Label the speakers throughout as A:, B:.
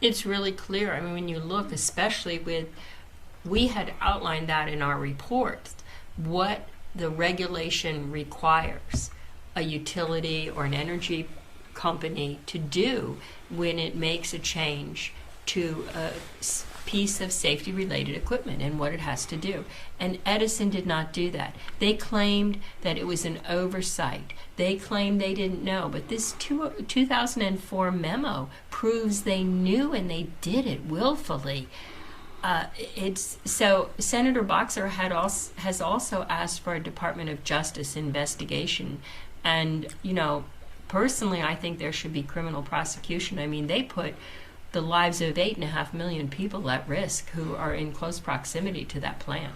A: It's really clear. I mean, when you look, especially with, we had outlined that in our report, what the regulation requires a utility or an energy company to do when it makes a change to a piece of safety related equipment and what it has to do. And Edison did not do that. They claimed that it was an oversight. They claimed they didn't know, but this 2004 memo proves they knew and they did it willfully. So Senator Boxer has also asked for a Department of Justice investigation, and personally, I think there should be criminal prosecution. I mean, they put the lives of 8.5 million people at risk who are in close proximity to that plant.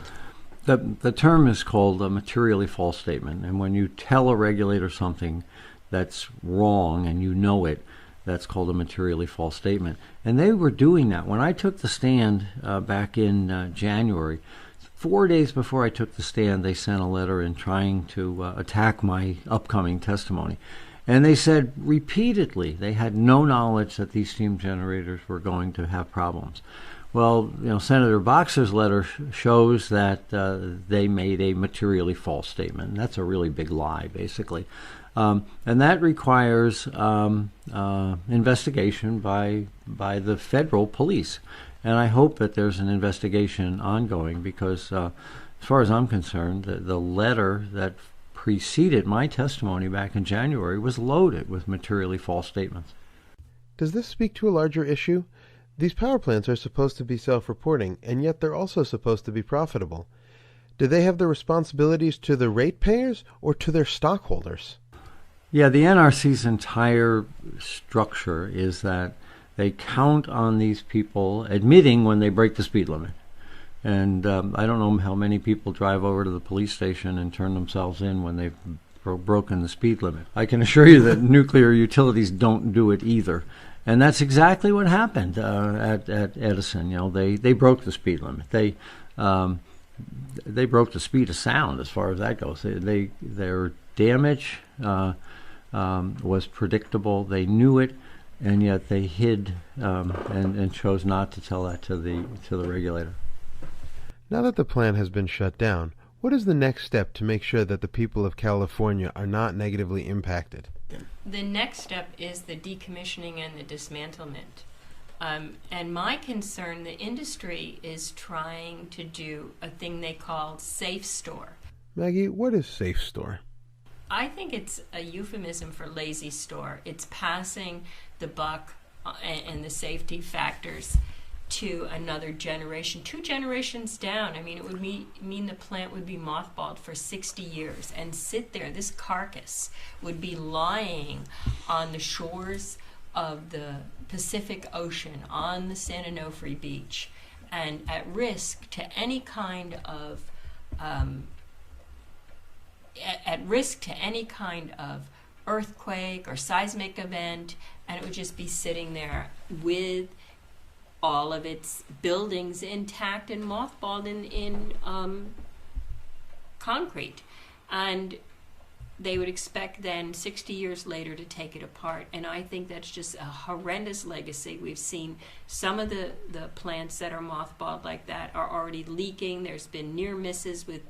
B: The term is called a materially false statement, and when you tell a regulator something that's wrong and you know it, that's called a materially false statement. And they were doing that. When I took the stand back in January, 4 days before I took the stand, they sent a letter in trying to attack my upcoming testimony. And they said repeatedly they had no knowledge that these steam generators were going to have problems. Well, Senator Boxer's letter shows that they made a materially false statement. That's a really big lie, basically. And that requires investigation by the federal police. And I hope that there's an investigation ongoing because, as far as I'm concerned, the letter that preceded my testimony back in January was loaded with materially false statements.
C: Does this speak to a larger issue? These power plants are supposed to be self-reporting, and yet they're also supposed to be profitable. Do they have the responsibilities to the ratepayers or to their stockholders?
B: Yeah, the NRC's entire structure is that they count on these people admitting when they break the speed limit. And I don't know how many people drive over to the police station and turn themselves in when they've broken the speed limit. I can assure you that nuclear utilities don't do it either. And that's exactly what happened at Edison. They broke the speed limit. They broke the speed of sound as far as that goes. Their damage was predictable. They knew it, and yet they hid and chose not to tell that to the regulator.
C: Now that the plant has been shut down, what is the next step to make sure that the people of California are not negatively impacted?
A: The next step is the decommissioning and the dismantlement. And my concern, the industry is trying to do a thing they call safe store.
C: Maggie, what is safe store?
A: I think it's a euphemism for lazy store. It's passing the buck and the safety factors to another generation, 2 generations down. I mean, it would mean the plant would be mothballed for 60 years and sit there. This carcass would be lying on the shores of the Pacific Ocean, on the San Onofre beach, and at risk to any kind of earthquake or seismic event, and it would just be sitting there with all of its buildings intact and mothballed in concrete. And they would expect then 60 years later to take it apart. And I think that's just a horrendous legacy. We've seen some of the plants that are mothballed like that are already leaking. There's been near misses with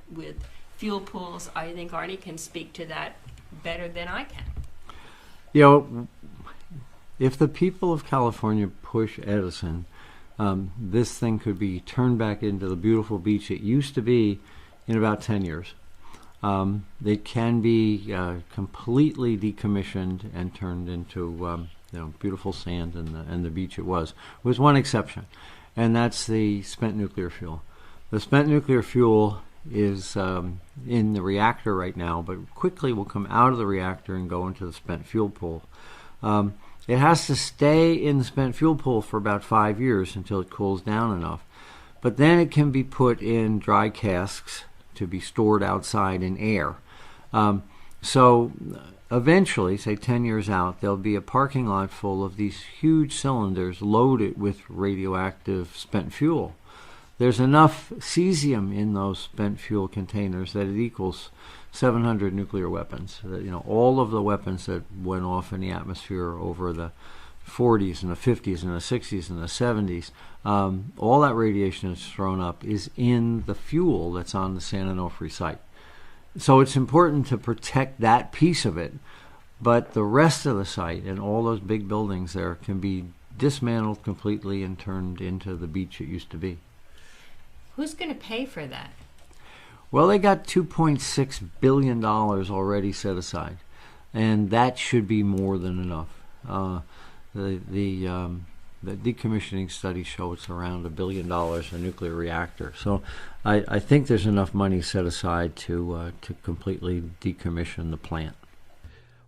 A: fuel pools. I think Arnie can speak to that better than I can.
B: If the people of California push Edison, this thing could be turned back into the beautiful beach it used to be in about 10 years. It can be completely decommissioned and turned into beautiful sand and the beach it was, with one exception, and that's the spent nuclear fuel. The spent nuclear fuel is in the reactor right now, but quickly will come out of the reactor and go into the spent fuel pool. It has to stay in the spent fuel pool for about 5 years until it cools down enough. But then it can be put in dry casks to be stored outside in air. So eventually, say 10 years out, there'll be a parking lot full of these huge cylinders loaded with radioactive spent fuel. There's enough cesium in those spent fuel containers that it equals 700 nuclear weapons. All of the weapons that went off in the atmosphere over the 40s and the 50s and the 60s and the 70s, all that radiation that's thrown up is in the fuel that's on the San Onofre site. So it's important to protect that piece of it, but the rest of the site and all those big buildings there can be dismantled completely and turned into the beach it used to be.
A: Who's going to pay for that?
B: Well, they got $2.6 billion already set aside, and that should be more than enough. The decommissioning studies show it's around $1 billion a nuclear reactor. So I think there's enough money set aside to completely decommission the plant.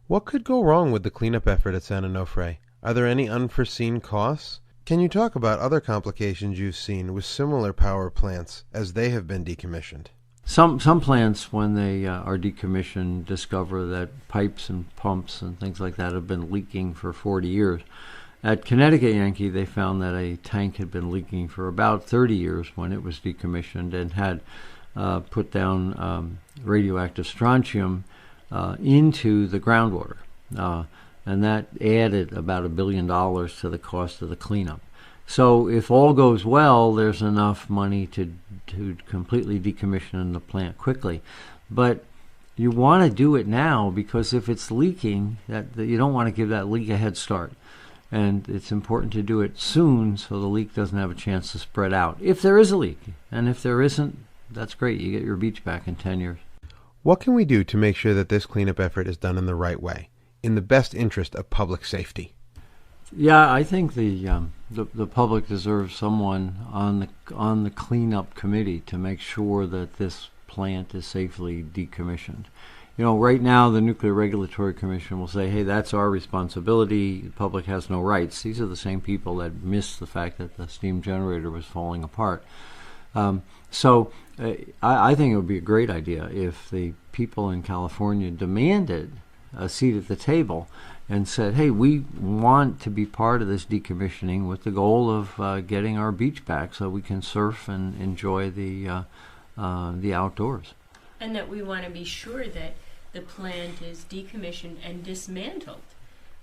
C: What could go wrong with the cleanup effort at San Onofre? Are there any unforeseen costs? Can you talk about other complications you've seen with similar power plants as they have been decommissioned?
B: Some plants, when they are decommissioned, discover that pipes and pumps and things like that have been leaking for 40 years. At Connecticut Yankee, they found that a tank had been leaking for about 30 years when it was decommissioned and had put down radioactive strontium into the groundwater. And that added about $1 billion to the cost of the cleanup. So if all goes well, there's enough money to completely decommission the plant quickly. But you want to do it now, because if it's leaking, you don't want to give that leak a head start. And it's important to do it soon so the leak doesn't have a chance to spread out. If there is a leak, and if there isn't, that's great. You get your beach back in 10 years.
C: What can we do to make sure that this cleanup effort is done in the right way, in the best interest of public safety?
B: Yeah, I think the public deserves someone on the cleanup committee to make sure that this plant is safely decommissioned. You know, right now the Nuclear Regulatory Commission will say, hey, that's our responsibility. The public has no rights. These are the same people that missed the fact that the steam generator was falling apart. So I think it would be a great idea if the people in California demanded a seat at the table and said, hey, we want to be part of this decommissioning with the goal of getting our beach back so we can surf and enjoy the outdoors.
A: And that we want to be sure that the plant is decommissioned and dismantled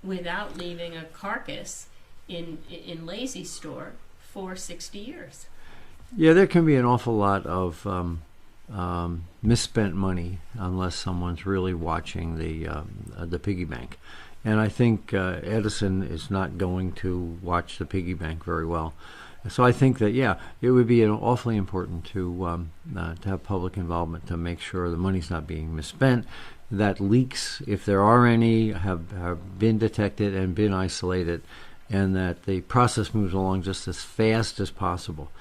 A: without leaving a carcass in lazy store for 60 years.
B: Yeah, there can be an awful lot of misspent money unless someone's really watching the piggy bank. And I think Edison is not going to watch the piggy bank very well. So I think that, yeah, it would be awfully important to have public involvement to make sure the money's not being misspent, that leaks, if there are any, have been detected and been isolated, and that the process moves along just as fast as possible.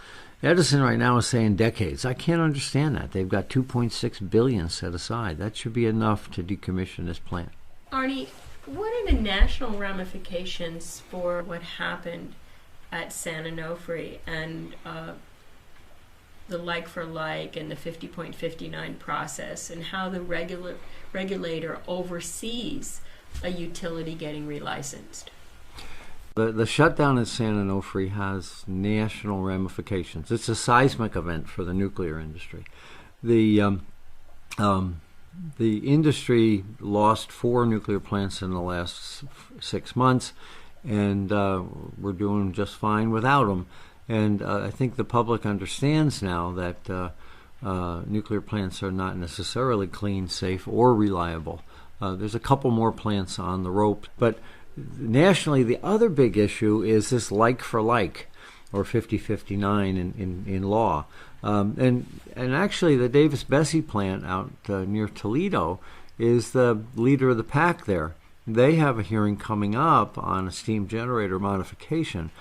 B: Edison right now is saying decades. I can't understand that. They've got $2.6 billion set aside. That should be enough to decommission this plant.
A: Arnie, what are the national ramifications for what happened at San Onofre and the like for like and the 50.59 process, and how the regulator oversees a utility getting relicensed?
B: The shutdown at San Onofre has national ramifications. It's a seismic event for the nuclear industry. The industry lost 4 nuclear plants in the last 6 months, and we're doing just fine without them. And I think the public understands now that nuclear plants are not necessarily clean, safe, or reliable. There's a couple more plants on the rope, but nationally, the other big issue is this like for like, or 50-59 in law. And actually, the Davis-Besse plant out near Toledo is the leader of the pack there. They have a hearing coming up on a steam generator modification.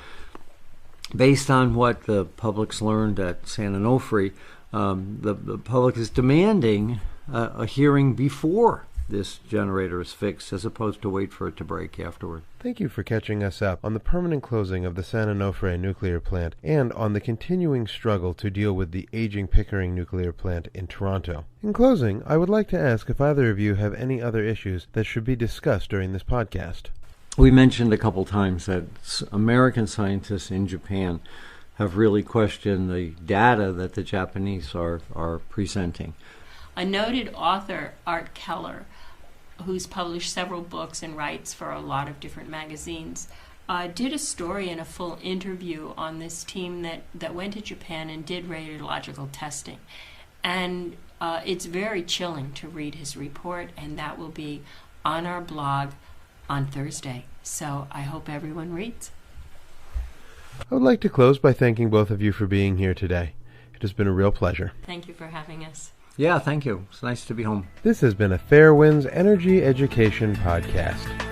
B: Based on what the public's learned at San Onofre, the public is demanding a hearing before this generator is fixed, as opposed to wait for it to break afterward.
C: Thank you for catching us up on the permanent closing of the San Onofre Nuclear Plant and on the continuing struggle to deal with the aging Pickering Nuclear Plant in Toronto. In closing, I would like to ask if either of you have any other issues that should be discussed during this podcast.
B: We mentioned a couple times that American scientists in Japan have really questioned the data that the Japanese are presenting.
A: A noted author, Art Keller, who's published several books and writes for a lot of different magazines, did a story and a full interview on this team that went to Japan and did radiological testing. And it's very chilling to read his report, and that will be on our blog on Thursday. So I hope everyone reads.
C: I would like to close by thanking both of you for being here today. It has been a real pleasure.
A: Thank you for having us.
B: Yeah, thank you. It's nice to be home.
C: This has been a Fairewinds Energy Education Podcast.